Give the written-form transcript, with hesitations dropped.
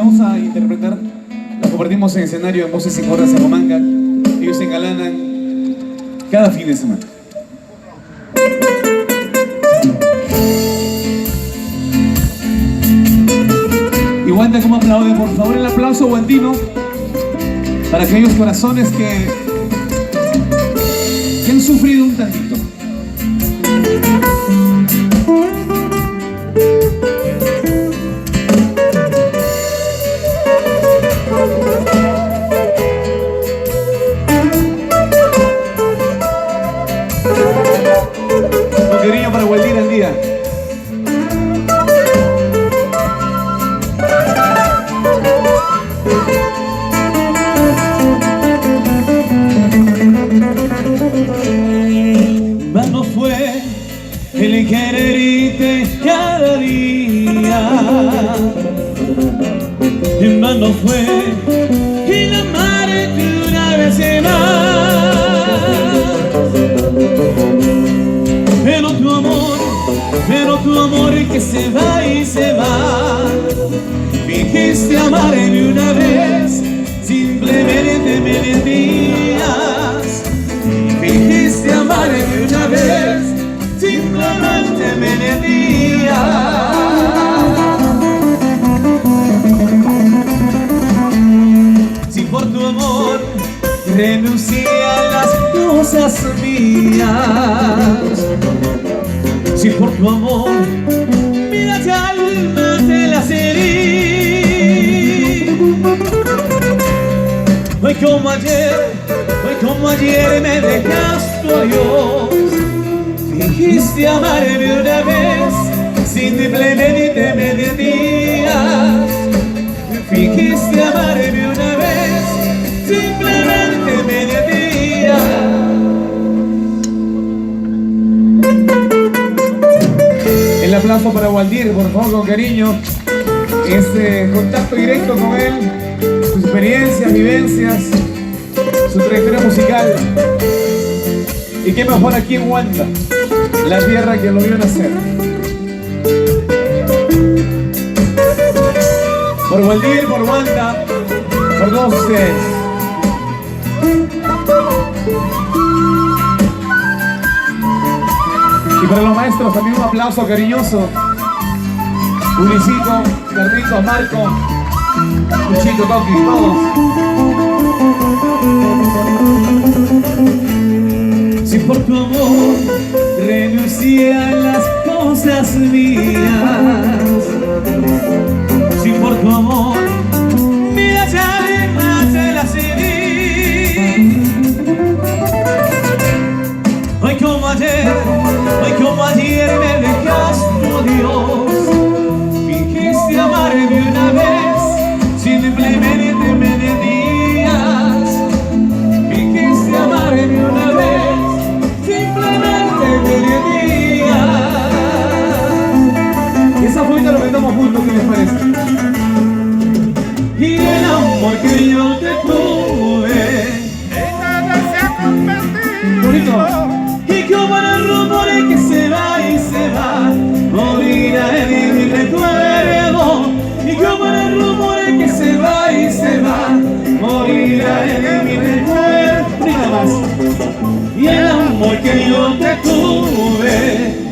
vamos a interpretar la compartimos en escenario en Voces y Corras en Romanga. Ellos se engalanan cada fin de semana. Y Wanda, ¿cómo aplauden? Por favor, el aplauso guandino para aquellos corazones que han sufrido un tantito. Con cariño para Waldir al día. Vano fue el quererte cada día, en vano fue el amarte una vez más. Pero tu amor que se va y se va. Fingiste amarme una vez, simplemente me mentías. Fingiste amarme una vez, simplemente me mentías. Si por tu amor renuncié a las cosas mías, si por tu amor mira tu alma te la herí. Hoy como ayer me dejaste, oh Dios. Fingiste amarme una vez, simplemente me mentías. Fingiste amarme una vez, simplemente me mentías. El aplauso para Waldir, por favor, con cariño. Este contacto directo con él, sus experiencias, vivencias, su trayectoria musical. Y qué mejor aquí en Wanda, la tierra que lo vio nacer. Por Waldir, por Wanda, por todos ustedes. Y para los maestros también un aplauso cariñoso. Ulicito, Carlito, Marco, Luchito, Toki, todos. Si por tu amor renuncié a las cosas mías, si por tu amor mira ya te las herí. Hoy como ayer me dejaste, oh Dios. Fingiste amarme una vez, simplemente me mentías. Fingiste amarme una vez, simplemente me mentías. Y esa fuita lo metamos juntos, ¿qué les parece? Y el amor que yo te tuve en nada se ha convertido. Bonito. y como el rumor que se va y se va, morirá en mi recuerdo. Y como el rumor que se va y se va, morirá en mi recuerdo. Nada más. Y el amor que yo te tuve